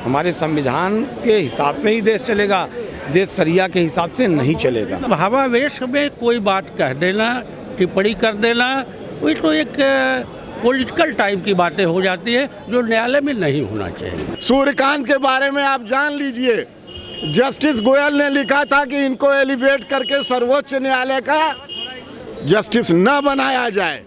हमारे संविधान के हिसाब से ही देश चलेगा, देश शरिया के हिसाब से नहीं चलेगा। भावावेश में कोई बात कह देना, टिप्पणी कर देना, वही तो एक पॉलिटिकल टाइप की बातें हो जाती है जो न्यायालय में नहीं होना चाहिए। सूर्यकांत के बारे में आप जान लीजिए, जस्टिस गोयल ने लिखा था कि इनको एलिवेट करके सर्वोच्च न्यायालय का जस्टिस न बनाया जाए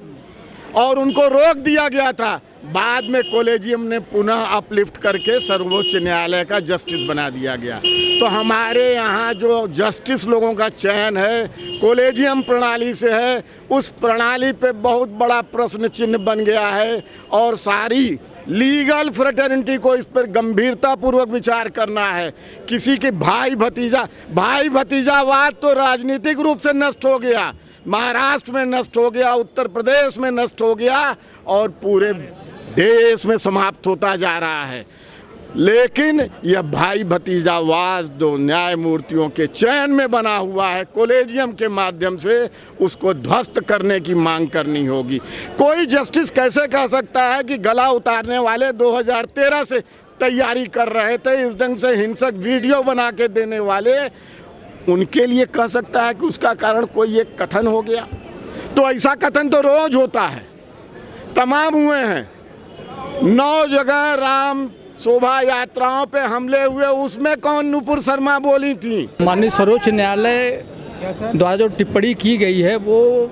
और उनको रोक दिया गया था। बाद में कॉलेजियम ने पुनः अपलिफ्ट करके सर्वोच्च न्यायालय का जस्टिस बना दिया गया। तो हमारे यहाँ जो जस्टिस लोगों का चयन है कॉलेजियम प्रणाली से है, उस प्रणाली पे बहुत बड़ा प्रश्न चिन्ह बन गया है और सारी लीगल फ्रेटर्निटी को इस पर गंभीरता पूर्वक विचार करना है। किसी की भाई भतीजावाद तो राजनीतिक रूप से नष्ट हो गया, महाराष्ट्र में नष्ट हो गया, उत्तर प्रदेश में नष्ट हो गया और पूरे देश में समाप्त होता जा रहा है। लेकिन यह भाई भतीजावाद दो न्यायमूर्तियों के चयन में बना हुआ है, कॉलेजियम के माध्यम से उसको ध्वस्त करने की मांग करनी होगी। कोई जस्टिस कैसे कह सकता है कि गला उतारने वाले 2013 से तैयारी कर रहे थे, इस ढंग से हिंसक वीडियो बना के देने वाले, उनके लिए कह सकता है कि उसका कारण कोई एक कथन हो गया? तो ऐसा कथन तो रोज होता है, तमाम हुए हैं। 9 जगह राम शोभा यात्राओं पे हमले हुए, उसमें कौन नुपुर शर्मा बोली थी? माननीय सर्वोच्च न्यायालय द्वारा जो टिप्पणी की गई है वो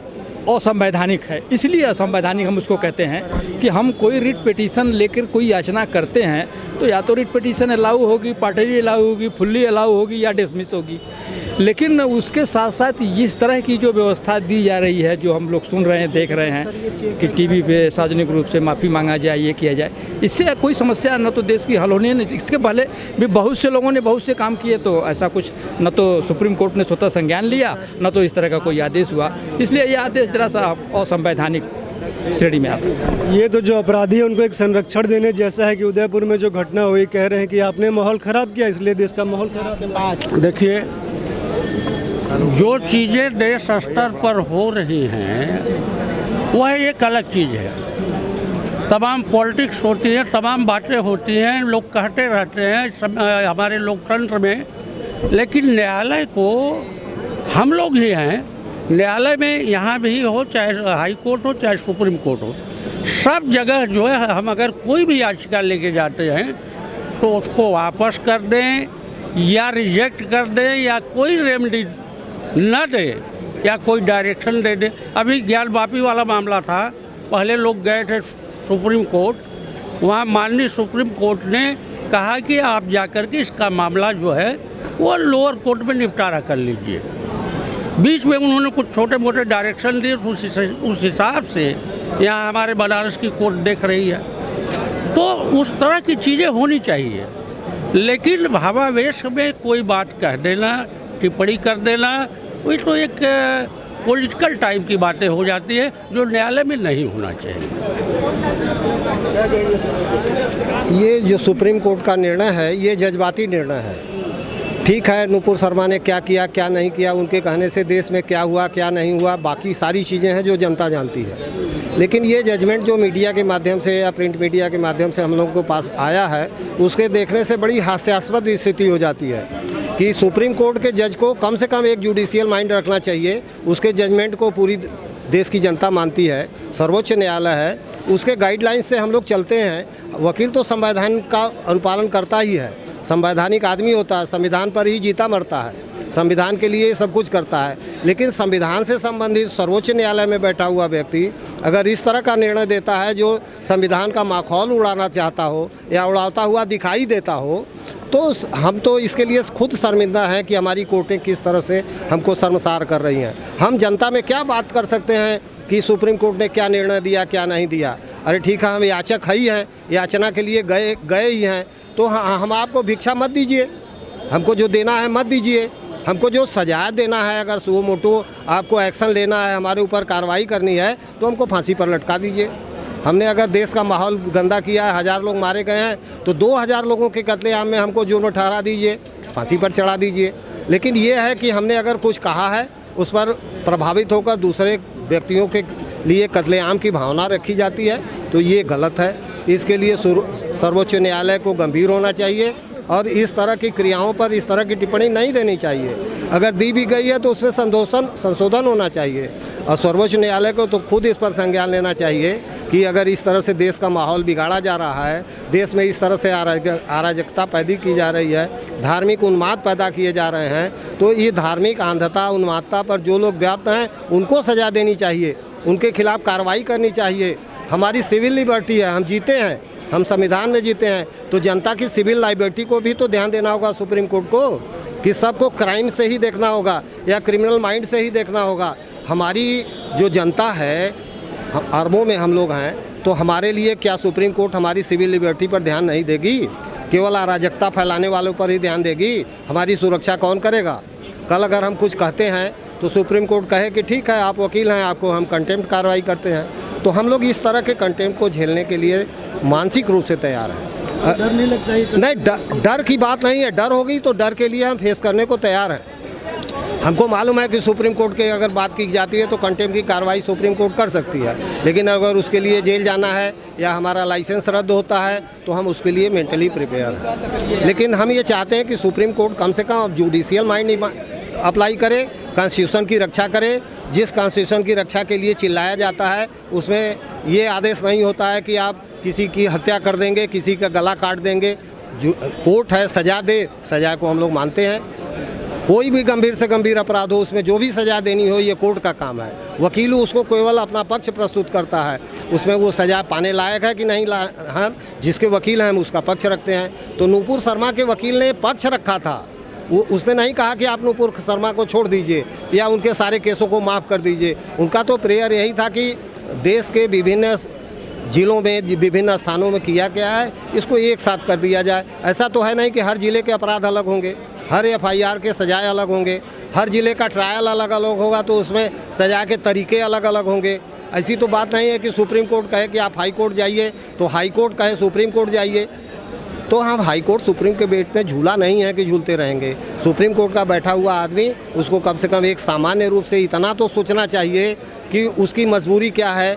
असंवैधानिक है। इसलिए असंवैधानिक हम उसको कहते हैं कि हम कोई रिट पिटीशन लेकर कोई याचना करते हैं तो या तो रिट पिटीशन अलाउ होगी, पार्टरी अलाउ होगी, फुल्ली अलाउ होगी या डिसमिस होगी। लेकिन उसके साथ साथ इस तरह की जो व्यवस्था दी जा रही है, जो हम लोग सुन रहे हैं, देख रहे हैं कि टीवी पे सार्वजनिक रूप से माफ़ी मांगा जाए, ये किया जाए, इससे कोई समस्या न तो देश की हल होनी है। इसके पहले भी बहुत से लोगों ने बहुत से काम किए, तो ऐसा कुछ न तो सुप्रीम कोर्ट ने स्वतः संज्ञान लिया, न तो इस तरह का कोई आदेश हुआ। इसलिए यह आदेश जरा सा असंवैधानिक श्रेणी में आता है। ये तो जो अपराधी है उनको एक संरक्षण देने जैसा है कि उदयपुर में जो घटना हुई, कह रहे हैं कि आपने माहौल ख़राब किया, इसलिए देश का माहौल ख़राब। देखिए, जो चीज़ें देश स्तर पर हो रही हैं वह एक अलग चीज़ है। तमाम पॉलिटिक्स होती है, तमाम बातें होती हैं, लोग कहते रहते हैं हमारे लोकतंत्र में। लेकिन न्यायालय को हम लोग ही हैं, न्यायालय में यहाँ भी हो, चाहे हाई कोर्ट हो चाहे सुप्रीम कोर्ट हो, सब जगह जो है हम अगर कोई भी याचिका लेके जाते हैं तो उसको वापस कर दें या रिजेक्ट कर दें या कोई रेमेडी न दे या कोई डायरेक्शन दे दे। अभी ज्ञानवापी वाला मामला था, पहले लोग गए थे सुप्रीम कोर्ट, वहाँ माननीय सुप्रीम कोर्ट ने कहा कि आप जाकर के इसका मामला जो है वो लोअर कोर्ट में निपटारा कर लीजिए। बीच में उन्होंने कुछ छोटे मोटे डायरेक्शन दिए, उस हिसाब से यहाँ हमारे बनारस की कोर्ट देख रही है। तो उस तरह की चीज़ें होनी चाहिए। लेकिन भावावेश में कोई बात कह देना, टिप्पणी कर देना, वही तो एक पॉलिटिकल टाइप की बातें हो जाती है जो न्यायालय में नहीं होना चाहिए। ये जो सुप्रीम कोर्ट का निर्णय है ये जज्बाती निर्णय है। ठीक है, नुपुर शर्मा ने क्या किया क्या नहीं किया, उनके कहने से देश में क्या हुआ क्या नहीं हुआ, बाकी सारी चीज़ें हैं जो जनता जानती है। लेकिन ये जजमेंट जो मीडिया के माध्यम से या प्रिंट मीडिया के माध्यम से हम लोगों को पास आया है, उसके देखने से बड़ी हास्यास्पद स्थिति हो जाती है कि सुप्रीम कोर्ट के जज को कम से कम एक जुडिशियल माइंड रखना चाहिए। उसके जजमेंट को पूरी देश की जनता मानती है, सर्वोच्च न्यायालय है, उसके गाइडलाइंस से हम लोग चलते हैं। वकील तो संविधान का अनुपालन करता ही है, संवैधानिक आदमी होता है, संविधान पर ही जीता मरता है, संविधान के लिए सब कुछ करता है। लेकिन संविधान से संबंधित सर्वोच्च न्यायालय में बैठा हुआ व्यक्ति अगर इस तरह का निर्णय देता है जो संविधान का माखौल उड़ाना चाहता हो या उड़ाता हुआ दिखाई देता हो, तो हम तो इसके लिए खुद शर्मिंदा हैं कि हमारी कोर्टें किस तरह से हमको शर्मसार कर रही हैं। हम जनता में क्या बात कर सकते हैं कि सुप्रीम कोर्ट ने क्या निर्णय दिया क्या नहीं दिया? अरे ठीक है, हम याचक ही हैं, याचना के लिए गए ही हैं, तो हम आपको भिक्षा मत दीजिए, हमको जो देना है मत दीजिए, हमको जो सजा देना है, अगर सुओ मोटो आपको एक्शन लेना है, हमारे ऊपर कार्रवाई करनी है, तो हमको फांसी पर लटका दीजिए। हमने अगर देश का माहौल गंदा किया है, 1000 लोग मारे गए हैं, तो 2000 लोगों के कत्लेआम में हमको जुर्म ठहरा दीजिए, फांसी पर चढ़ा दीजिए। लेकिन ये है कि हमने अगर कुछ कहा है उस पर प्रभावित होकर दूसरे व्यक्तियों के लिए कत्लेआम की भावना रखी जाती है, तो ये गलत है। इसके लिए सर्वोच्च न्यायालय को गंभीर होना चाहिए और इस तरह की क्रियाओं पर इस तरह की टिप्पणी नहीं देनी चाहिए। अगर दी भी गई है तो उसमें संशोधन होना चाहिए और सर्वोच्च न्यायालय को तो खुद इस पर संज्ञान लेना चाहिए कि अगर इस तरह से देश का माहौल बिगाड़ा जा रहा है, देश में इस तरह से अराजकता पैदा की जा रही है, धार्मिक उन्माद पैदा किए जा रहे हैं, तो ये धार्मिक अंधता उन्मादता पर जो लोग व्याप्त हैं उनको सज़ा देनी चाहिए, उनके खिलाफ कार्रवाई करनी चाहिए। हमारी सिविल लिबर्टी है, हम जीते हैं, हम संविधान में जीते हैं, तो जनता की सिविल लाइबिलिटी को भी तो ध्यान देना होगा सुप्रीम कोर्ट को कि सबको क्राइम से ही देखना होगा या क्रिमिनल माइंड से ही देखना होगा। हमारी जो जनता है, अरबों में हम लोग हैं, तो हमारे लिए क्या सुप्रीम कोर्ट हमारी सिविल लिबर्टी पर ध्यान नहीं देगी? केवल अराजकता फैलाने वालों पर ही ध्यान देगी? हमारी सुरक्षा कौन करेगा? कल अगर हम कुछ कहते हैं तो सुप्रीम कोर्ट कहे कि ठीक है आप वकील हैं, आपको हम कंटेम्प्ट कार्रवाई करते हैं, तो हम लोग इस तरह के कंटेम्प्ट को झेलने के लिए मानसिक रूप से तैयार हैं। डर नहीं लगता है? नहीं, डर की बात नहीं है। डर होगी तो डर के लिए हम फेस करने को तैयार हैं। हमको मालूम है कि सुप्रीम कोर्ट की अगर बात की जाती है तो कंटेम्प्ट की कार्रवाई सुप्रीम कोर्ट कर सकती है, लेकिन अगर उसके लिए जेल जाना है या हमारा लाइसेंस रद्द होता है तो हम उसके लिए मेंटली प्रिपेयर हैं। लेकिन हम ये चाहते हैं कि सुप्रीम कोर्ट कम से कम जुडिशियल माइंड अप्लाई करे, कॉन्स्टिट्यूशन की रक्षा करे। जिस कॉन्स्टिट्यूशन की रक्षा के लिए चिल्लाया जाता है उसमें ये आदेश नहीं होता है कि आप किसी की हत्या कर देंगे, किसी का गला काट देंगे। जो कोर्ट है सज़ा दे, सज़ा को हम लोग मानते हैं। कोई भी गंभीर से गंभीर अपराध हो, उसमें जो भी सज़ा देनी हो ये कोर्ट का काम है। वकील उसको केवल अपना पक्ष प्रस्तुत करता है, उसमें वो सज़ा पाने लायक है कि नहीं हम जिसके वकील हैं हम उसका पक्ष रखते हैं। तो नूपुर शर्मा के वकील ने पक्ष रखा था, वो उसने नहीं कहा कि आप नूपुर शर्मा को छोड़ दीजिए या उनके सारे केसों को माफ़ कर दीजिए। उनका तो प्रेयर यही था कि देश के विभिन्न जिलों में विभिन्न स्थानों में किया गया है इसको एक साथ कर दिया जाए। ऐसा तो है नहीं कि हर ज़िले के अपराध अलग होंगे, हर FIR के सजाए अलग होंगे, हर ज़िले का ट्रायल अलग अलग होगा तो उसमें सजा के तरीके अलग अलग होंगे। ऐसी तो बात नहीं है कि सुप्रीम कोर्ट कहे कि आप हाई कोर्ट जाइए तो हाई कोर्ट कहे सुप्रीम कोर्ट जाइए। तो हम हाई कोर्ट सुप्रीम के बेट में झूला नहीं है कि झूलते रहेंगे। सुप्रीम कोर्ट का बैठा हुआ आदमी उसको कम से कम एक सामान्य रूप से इतना तो सोचना चाहिए कि उसकी मजबूरी क्या है,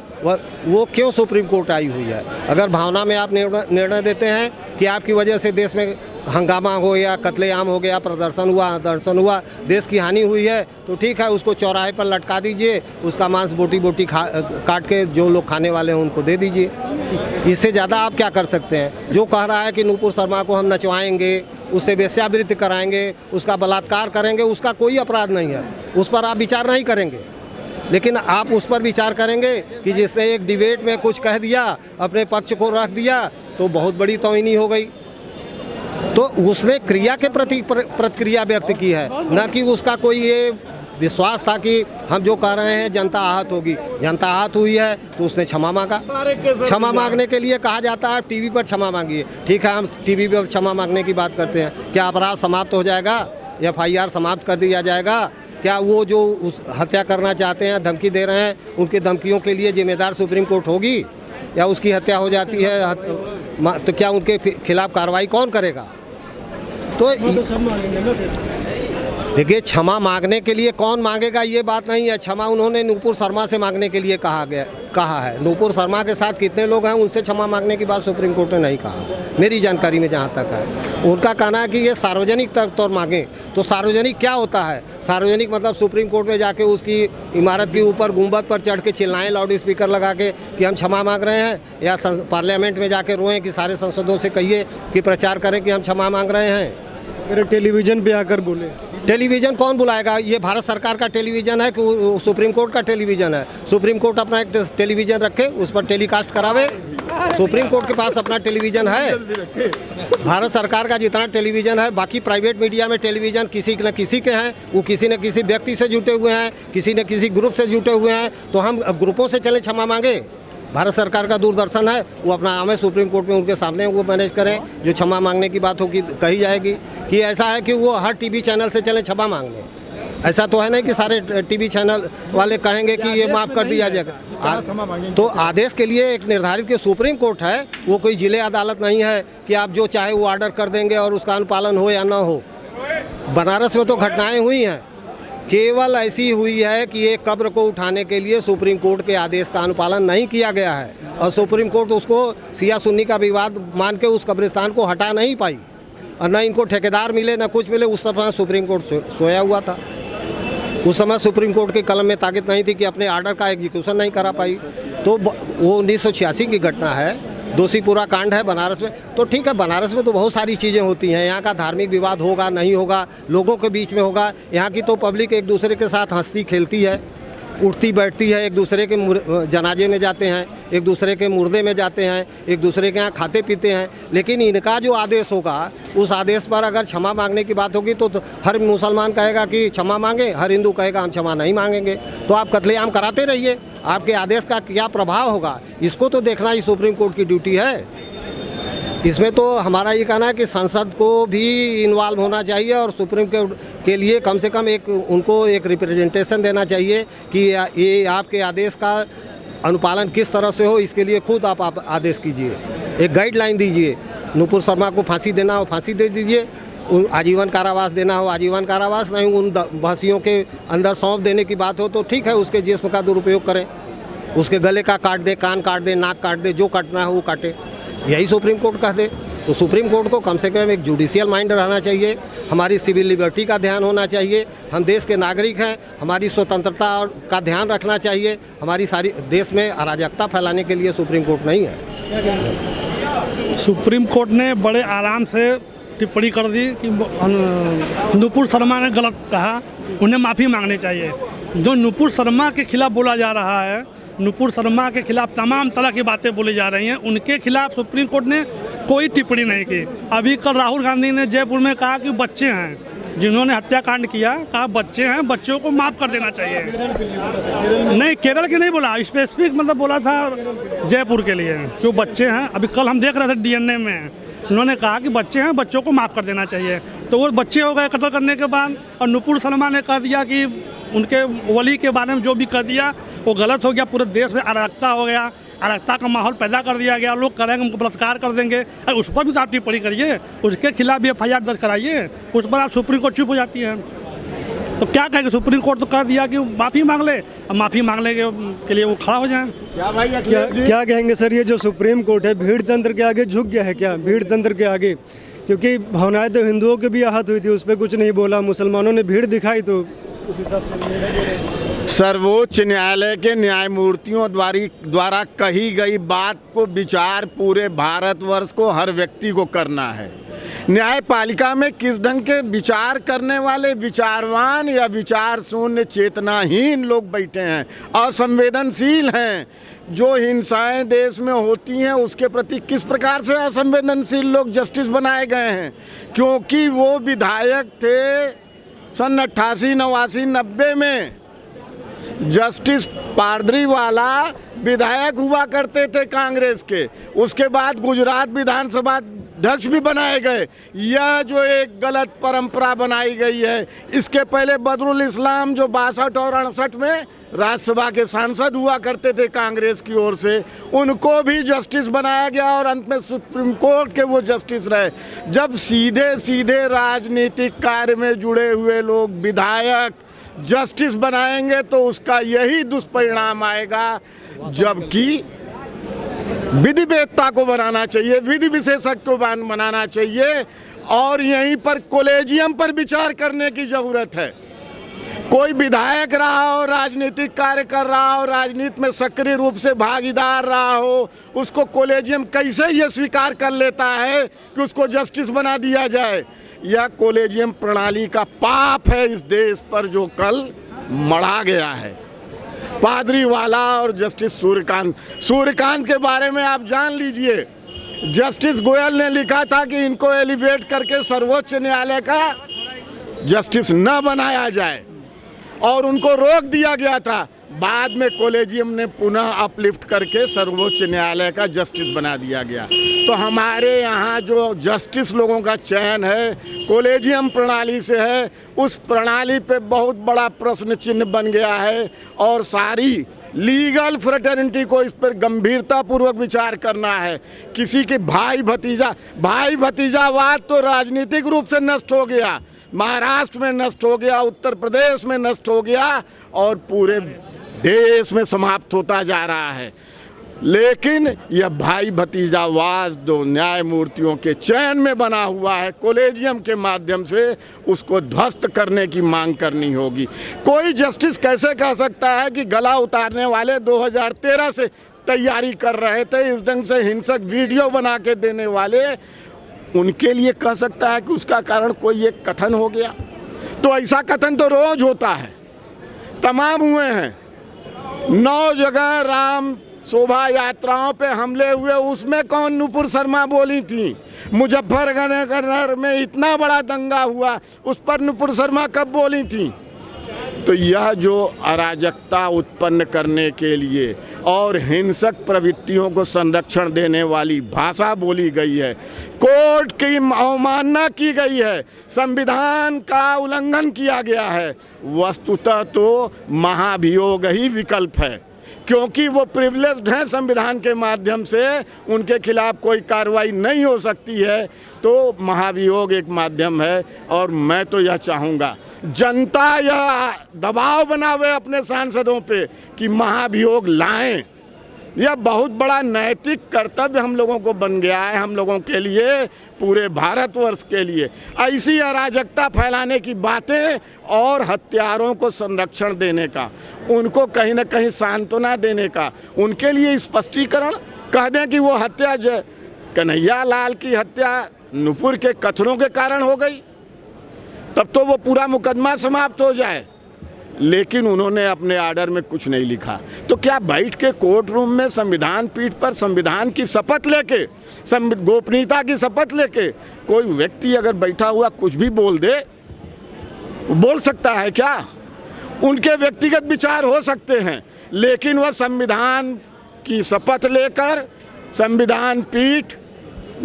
वो क्यों सुप्रीम कोर्ट आई हुई है। अगर भावना में आप निर्णय देते हैं कि आपकी वजह से देश में हंगामा हो या कत्लेआम हो गया, प्रदर्शन हुआ, देश की हानि हुई है, तो ठीक है उसको चौराहे पर लटका दीजिए, उसका मांस बोटी बोटी काट के जो लोग खाने वाले हैं उनको दे दीजिए। इससे ज़्यादा आप क्या कर सकते हैं। जो कह रहा है कि नूपुर शर्मा को हम नचवाएंगे, उससे वेश्यावृत्ति कराएंगे, उसका बलात्कार करेंगे, उसका कोई अपराध नहीं है, उस पर आप विचार नहीं करेंगे। लेकिन आप उस पर विचार करेंगे कि जिसने एक डिबेट में कुछ कह दिया, अपने पक्ष को रख दिया, तो बहुत बड़ी तौहीनी हो गई। तो उसने क्रिया के प्रति प्रतिक्रिया व्यक्त की है, न कि उसका कोई ये विश्वास था कि हम जो कह रहे हैं जनता आहत होगी। जनता आहत हुई है तो उसने क्षमा मांगा। क्षमा मांगने के लिए कहा जाता है टीवी पर क्षमा मांगिए। ठीक है, हम टीवी पर क्षमा मांगने की बात करते हैं। क्या अपराध समाप्त हो जाएगा? FIR समाप्त कर दिया जाएगा? क्या वो जो उस हत्या करना चाहते हैं, धमकी दे रहे हैं, उनकी धमकियों के लिए जिम्मेदार सुप्रीम कोर्ट होगी? या उसकी हत्या हो जाती है तो क्या उनके खिलाफ कार्रवाई कौन करेगा? तो देखिए, क्षमा मांगने के लिए कौन मांगेगा ये बात नहीं है। क्षमा उन्होंने नूपुर शर्मा से मांगने के लिए कहा है। नूपुर शर्मा के साथ कितने लोग हैं उनसे क्षमा मांगने की बात सुप्रीम कोर्ट ने नहीं कहा, मेरी जानकारी में जहाँ तक है। उनका कहना है कि ये सार्वजनिक तौर मांगे। तो सार्वजनिक क्या होता है? सार्वजनिक मतलब सुप्रीम कोर्ट में जाके उसकी इमारत के ऊपर गुंबद पर चढ़ के चिल्लाएं लाउड स्पीकर लगा के कि हम क्षमा मांग रहे हैं, या पार्लियामेंट में जाके रोएं कि सारे सांसदों से कहिए कि प्रचार करें कि हम क्षमा मांग रहे हैं। अगर टेलीविज़न पे आकर बोले, टेलीविज़न कौन बुलाएगा? ये भारत सरकार का टेलीविज़न है कि सुप्रीम कोर्ट का टेलीविज़न है? सुप्रीम कोर्ट अपना एक टेलीविज़न रखे, उस पर टेलीकास्ट करावे। सुप्रीम कोर्ट के पास अपना टेलीविज़न है। भारत सरकार का जितना टेलीविज़न है, बाकी प्राइवेट मीडिया में टेलीविज़न किसी न किसी के हैं, वो किसी न किसी व्यक्ति से जुटे हुए हैं, किसी न किसी ग्रुप से जुटे हुए हैं। तो हम ग्रुपों से चले क्षमा मांगे? भारत सरकार का दूरदर्शन है, वो अपना आम सुप्रीम कोर्ट में उनके सामने वो मैनेज करें। जो क्षमा मांगने की बात होगी कही जाएगी कि ऐसा है कि वो हर टीवी चैनल से चले क्षमा मांगने। ऐसा तो है नहीं कि सारे टीवी चैनल वाले कहेंगे कि ये माफ़ कर दिया जाएगा। तो आदेश के लिए एक निर्धारित के सुप्रीम कोर्ट है, वो कोई जिले अदालत नहीं है कि आप जो चाहे वो ऑर्डर कर देंगे और उसका अनुपालन हो या ना हो। बनारस में तो घटनाएँ हुई हैं, केवल ऐसी हुई है कि एक कब्र को उठाने के लिए सुप्रीम कोर्ट के आदेश का अनुपालन नहीं किया गया है और सुप्रीम कोर्ट उसको सिया सुन्नी का विवाद मान के उस कब्रिस्तान को हटा नहीं पाई और न इनको ठेकेदार मिले न कुछ मिले। उस समय सुप्रीम कोर्ट सोया हुआ था। उस समय सुप्रीम कोर्ट की कलम में ताकत नहीं थी कि अपने आर्डर का एग्जीक्यूशन नहीं करा पाई। तो वो 1986 की घटना है, दोषीपुरा कांड है बनारस में। तो ठीक है, बनारस में तो बहुत सारी चीज़ें होती हैं। यहाँ का धार्मिक विवाद होगा नहीं होगा, लोगों के बीच में होगा। यहाँ की तो पब्लिक एक दूसरे के साथ हंसती खेलती है, उठती बैठती है, एक दूसरे के जनाजे में जाते हैं, एक दूसरे के मुर्दे में जाते हैं, एक दूसरे के यहाँ खाते पीते हैं। लेकिन इनका जो आदेश होगा उस आदेश पर अगर क्षमा मांगने की बात होगी तो हर मुसलमान कहेगा कि क्षमा मांगे, हर हिंदू कहेगा हम क्षमा नहीं मांगेंगे। तो आप कत्लेआम कराते रहिए, आपके आदेश का क्या प्रभाव होगा इसको तो देखना ही सुप्रीम कोर्ट की ड्यूटी है। इसमें तो हमारा ये कहना है कि संसद को भी इन्वॉल्व होना चाहिए और सुप्रीम कोर्ट के लिए कम से कम उनको एक रिप्रेजेंटेशन देना चाहिए कि ये आपके आदेश का अनुपालन किस तरह से हो। इसके लिए खुद आप आदेश कीजिए, एक गाइडलाइन दीजिए। नुपुर शर्मा को फांसी देना हो फांसी दे दीजिए, आजीवन कारावास देना हो आजीवन कारावास, नहीं उन बहसियों के अंदर सौंप देने की बात हो तो ठीक है, उसके जिस्म का दुरुपयोग करें, उसके गले का काट दे, कान काट दे, नाक काट दे, जो काटना है वो काटे, यही सुप्रीम कोर्ट कह दे। तो सुप्रीम कोर्ट को कम से कम एक जुडिशियल माइंड रहना चाहिए, हमारी सिविल लिबर्टी का ध्यान होना चाहिए। हम देश के नागरिक हैं, हमारी स्वतंत्रता का ध्यान रखना चाहिए। हमारी सारी देश में अराजकता फैलाने के लिए सुप्रीम कोर्ट नहीं है। सुप्रीम कोर्ट ने बड़े आराम से टिप्पणी कर दी कि नुपुर शर्मा ने गलत कहा, उन्हें माफ़ी मांगनी चाहिए। जो नुपुर शर्मा के खिलाफ बोला जा रहा है, नुपुर शर्मा के खिलाफ तमाम तरह की बातें बोली जा रही हैं, उनके खिलाफ सुप्रीम कोर्ट ने कोई टिप्पणी नहीं की। अभी कल राहुल गांधी ने जयपुर में कहा कि बच्चे हैं जिन्होंने हत्याकांड किया, कहा बच्चे हैं, बच्चों को माफ़ कर देना चाहिए। नहीं, केरल के नहीं बोला, स्पेसिफिक मतलब बोला था जयपुर के लिए कि वो बच्चे हैं। अभी कल हम देख रहे थे डीएनए में उन्होंने कहा कि बच्चे हैं, बच्चों को माफ़ कर देना चाहिए। तो वो बच्चे हो गए कत्ल करने के बाद, और नुपुर शर्मा ने कह दिया कि उनके वली के बारे में जो भी कह दिया वो गलत हो गया। पूरे देश में अराजकता हो गया, अराजकता का माहौल पैदा कर दिया गया। लोग करेंगे उनको बलात्कार कर देंगे, अरे उस पर भी तो आप टिप्पणी करिए, उसके खिलाफ भी FIR दर्ज कराइए। उस पर आप सुप्रीम कोर्ट चुप हो जाती है। तो क्या कहेंगे, सुप्रीम कोर्ट तो कह दिया कि माफ़ी मांग ले, अब माफ़ी मांगने के लिए वो खड़ा हो जाए। क्या कहेंगे सर, ये जो सुप्रीम कोर्ट है भीड़ तंत्र के आगे झुक गया है क्या? भीड़ तंत्र के आगे, क्योंकि भावनाएं तो हिंदुओं की भी आहत हुई थी, उस पर कुछ नहीं बोला, मुसलमानों ने भीड़ दिखाई तो उस हिसाब से सर्वोच्च न्यायालय के न्यायमूर्तियों द्वारा कही गई बात को विचार पूरे भारतवर्ष को, हर व्यक्ति को करना है। न्यायपालिका में किस ढंग के विचार करने वाले विचारवान या विचार शून्य चेतनाहीन लोग बैठे हैं, असंवेदनशील हैं। जो हिंसाएं देश में होती हैं उसके प्रति किस प्रकार से असंवेदनशील लोग जस्टिस बनाए गए हैं, क्योंकि वो विधायक थे सन 88, 89, 90 में। जस्टिस पादरीवाला विधायक हुआ करते थे कांग्रेस के, उसके बाद गुजरात विधानसभा अध्यक्ष भी बनाए गए। यह जो एक गलत परंपरा बनाई गई है, इसके पहले बदरुल इस्लाम जो 62 और 68 में राज्यसभा के सांसद हुआ करते थे कांग्रेस की ओर से, उनको भी जस्टिस बनाया गया और अंत में सुप्रीम कोर्ट के वो जस्टिस रहे। जब सीधे सीधे राजनीतिक कार्य में जुड़े हुए लोग विधायक जस्टिस बनाएंगे तो उसका यही दुष्परिणाम आएगा। जबकि विधिवेत्ता को बनाना चाहिए, विधि विशेषज्ञ को बनाना चाहिए और यहीं पर कॉलेजियम पर विचार करने की ज़रूरत है। कोई विधायक रहा हो, राजनीतिक कार्य कर रहा हो, राजनीति में सक्रिय रूप से भागीदार रहा हो, उसको कॉलेजियम कैसे ये स्वीकार कर लेता है कि उसको जस्टिस बना दिया जाए। यह कॉलेजियम प्रणाली का पाप है इस देश पर, जो कल मढ़ा गया है। पादरीवाला और जस्टिस सूर्यकांत के बारे में आप जान लीजिए, जस्टिस गोयल ने लिखा था कि इनको एलिवेट करके सर्वोच्च न्यायालय का जस्टिस न बनाया जाए और उनको रोक दिया गया था। बाद में कॉलेजियम ने पुनः अपलिफ्ट करके सर्वोच्च न्यायालय का जस्टिस बना दिया गया। तो हमारे यहाँ जो जस्टिस लोगों का चयन है कॉलेजियम प्रणाली से है, उस प्रणाली पे बहुत बड़ा प्रश्न चिन्ह बन गया है और सारी लीगल फ्रेटर्निटी को इस पर गंभीरतापूर्वक विचार करना है। किसी के भाई भतीजावाद तो राजनीतिक रूप से नष्ट हो गया, महाराष्ट्र में नष्ट हो गया, उत्तर प्रदेश में नष्ट हो गया और पूरे देश में समाप्त होता जा रहा है। लेकिन यह भाई भतीजावाद दो न्यायमूर्तियों के चयन में बना हुआ है, कॉलेजियम के माध्यम से उसको ध्वस्त करने की मांग करनी होगी। कोई जस्टिस कैसे कह सकता है कि गला उतारने वाले 2013 से तैयारी कर रहे थे, इस ढंग से हिंसक वीडियो बना के देने वाले, उनके लिए कह सकता है कि उसका कारण कोई एक कथन हो गया? तो ऐसा कथन तो रोज होता है, तमाम हुए हैं। 9 जगह राम शोभा यात्राओं पे हमले हुए, उसमें कौन नुपुर शर्मा बोली थी? मुजफ्फरनगर में इतना बड़ा दंगा हुआ, उस पर नुपुर शर्मा कब बोली थी? तो यह जो अराजकता उत्पन्न करने के लिए और हिंसक प्रवृत्तियों को संरक्षण देने वाली भाषा बोली गई है, कोर्ट की अवमानना की गई है, संविधान का उल्लंघन किया गया है, वस्तुतः तो महाभियोग ही विकल्प है। क्योंकि वो प्रिविलेज्ड हैं संविधान के माध्यम से, उनके खिलाफ कोई कार्रवाई नहीं हो सकती है, तो महाभियोग एक माध्यम है। और मैं तो यह चाहूँगा जनता यह दबाव बनावे अपने सांसदों पे कि महाभियोग लाएं। यह बहुत बड़ा नैतिक कर्तव्य हम लोगों को बन गया है, हम लोगों के लिए, पूरे भारतवर्ष के लिए। ऐसी अराजकता फैलाने की बातें और हत्यारों को संरक्षण देने का, उनको कहीं ना कहीं सांत्वना देने का, उनके लिए स्पष्टीकरण कह दें कि वो हत्या कन्हैया लाल की हत्या नुपुर के कथनों के कारण हो गई, तब तो वो पूरा मुकदमा समाप्त हो जाए। लेकिन उन्होंने अपने आर्डर में कुछ नहीं लिखा। तो क्या बैठ के कोर्ट रूम में संविधान पीठ पर संविधान की शपथ लेके, गोपनीयता की शपथ लेके कोई व्यक्ति अगर बैठा हुआ कुछ भी बोल दे, बोल सकता है क्या? उनके व्यक्तिगत विचार हो सकते हैं, लेकिन वह संविधान की शपथ लेकर संविधान पीठ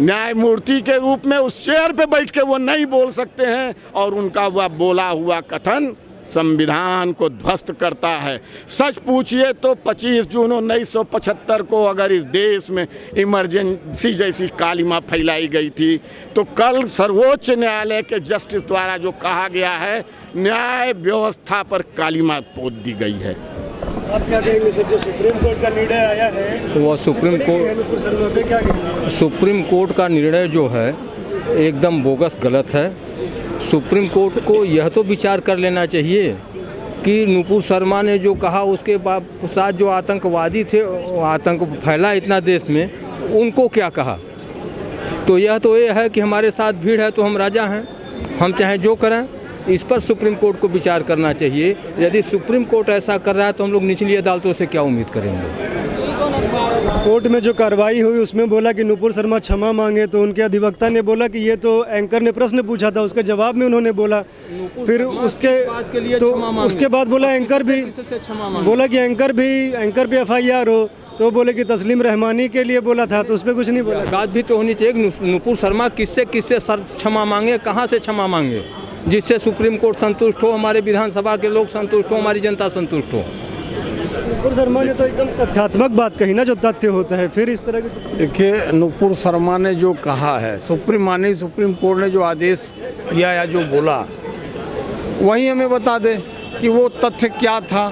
न्यायमूर्ति के रूप में उस चेयर पे बैठ के वो नहीं बोल सकते हैं। और उनका वह बोला हुआ कथन संविधान को ध्वस्त करता है। सच पूछिए तो 25 जून 1975 को अगर इस देश में इमरजेंसी जैसी कालिमा फैलाई गई थी, तो कल सर्वोच्च न्यायालय के जस्टिस द्वारा जो कहा गया है, न्याय व्यवस्था पर कालिमा पोत दी गई है। आप क्या कहेंगे सर, जो सुप्रीम कोर्ट का निर्णय आया है, वो सुप्रीम कोर्ट का निर्णय जो है एकदम बोगस गलत है। सुप्रीम कोर्ट को यह तो विचार कर लेना चाहिए कि नुपुर शर्मा ने जो कहा, उसके साथ जो आतंकवादी थे, आतंक फैला इतना देश में, उनको क्या कहा। तो यह है कि हमारे साथ भीड़ है तो हम राजा हैं, हम चाहे जो करें। इस पर सुप्रीम कोर्ट को विचार करना चाहिए। यदि सुप्रीम कोर्ट ऐसा कर रहा है तो हम लोग निचली अदालतों से क्या उम्मीद करेंगे। कोर्ट में जो कार्रवाई हुई उसमें बोला कि नुपुर शर्मा क्षमा मांगे, तो उनके अधिवक्ता ने बोला कि ये तो एंकर ने प्रश्न पूछा था, उसके जवाब में उन्होंने बोला, फिर उसके बाद बोला एंकर भी बोला कि एंकर भी FIR हो, तो बोले कि तस्लीम रहमानी के लिए बोला था, तो उस पर कुछ नहीं बोला। बात भी तो होनी चाहिए। नुपुर शर्मा किससे क्षमा मांगे, कहाँ से क्षमा मांगे, जिससे सुप्रीम कोर्ट संतुष्ट हो, हमारे विधानसभा के लोग संतुष्ट हो, हमारी जनता संतुष्ट हो। नुपुर शर्मा ने तो एकदम तथ्यात्मक बात कही ना, जो तथ्य होता है। फिर इस तरह की देखिए, नुपुर शर्मा ने जो कहा है, सुप्रीम कोर्ट ने जो आदेश किया या जो बोला, वही हमें बता दे कि वो तथ्य क्या था।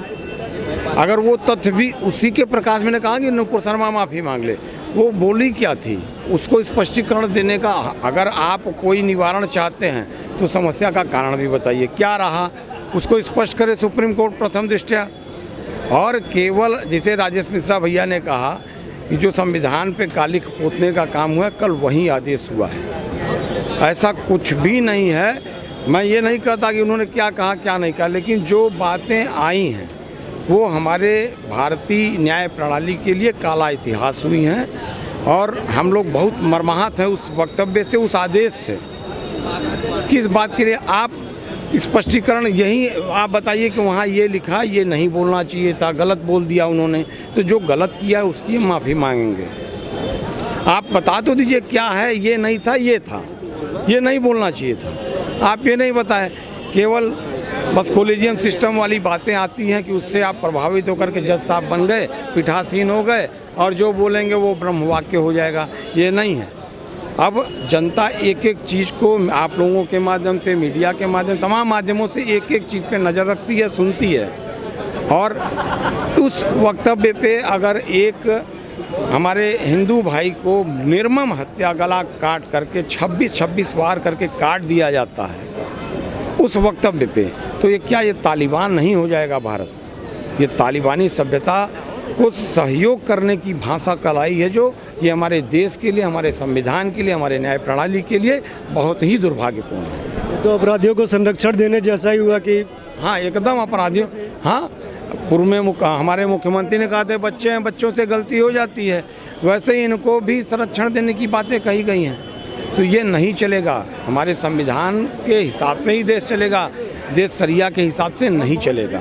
अगर वो तथ्य भी उसी के प्रकाश में कहा कि नुपुर शर्मा माफ़ी मांग ले, वो बोली क्या थी, उसको स्पष्टीकरण देने का। अगर आप कोई निवारण चाहते हैं तो समस्या का कारण भी बताइए, क्या रहा, उसको स्पष्ट करे सुप्रीम कोर्ट प्रथम दृष्टया। और केवल जैसे राजेश मिश्रा भैया ने कहा कि जो संविधान पे कालिख पोतने का काम हुआ, कल वही आदेश हुआ है, ऐसा कुछ भी नहीं है। मैं ये नहीं कहता कि उन्होंने क्या कहा क्या नहीं कहा, लेकिन जो बातें आई हैं वो हमारे भारतीय न्याय प्रणाली के लिए काला इतिहास हुई हैं। और हम लोग बहुत मर्माहत हैं उस वक्तव्य से, उस आदेश से। किस बात के लिए आप स्पष्टीकरण, यही आप बताइए कि वहाँ ये लिखा, ये नहीं बोलना चाहिए था, गलत बोल दिया उन्होंने, तो जो गलत किया उसकी हम माफ़ी मांगेंगे। आप बता तो दीजिए क्या है, ये नहीं था, ये था, ये नहीं बोलना चाहिए था। आप ये नहीं बताएं, केवल बस कॉलेजियम सिस्टम वाली बातें आती हैं कि उससे आप प्रभावित होकर के जज साहब बन गए, पीठासीन हो गए और जो बोलेंगे वो ब्रह्मवाक्य हो जाएगा। ये नहीं है। अब जनता एक एक चीज़ को आप लोगों के माध्यम से, मीडिया के माध्यम, तमाम माध्यमों से एक एक चीज़ पे नज़र रखती है, सुनती है। और उस वक्तव्य पे अगर एक हमारे हिंदू भाई को निर्मम हत्या, गला काट करके 26 वार करके काट दिया जाता है उस वक्तव्य पे, तो ये क्या ये तालिबान नहीं हो जाएगा भारत? ये तालिबानी सभ्यता को सहयोग करने की भाषा कलाई है, जो ये हमारे देश के लिए, हमारे संविधान के लिए, हमारे न्याय प्रणाली के लिए बहुत ही दुर्भाग्यपूर्ण है। तो अपराधियों को संरक्षण देने जैसा ही हुआ कि हाँ, एकदम अपराधियों, हाँ, पूर्व में हमारे मुख्यमंत्री ने कहा था बच्चे हैं, बच्चों से गलती हो जाती है, वैसे ही इनको भी संरक्षण देने की बातें कही गई हैं। तो ये नहीं चलेगा, हमारे संविधान के हिसाब से ही देश चलेगा, देश शरिया के हिसाब से नहीं चलेगा।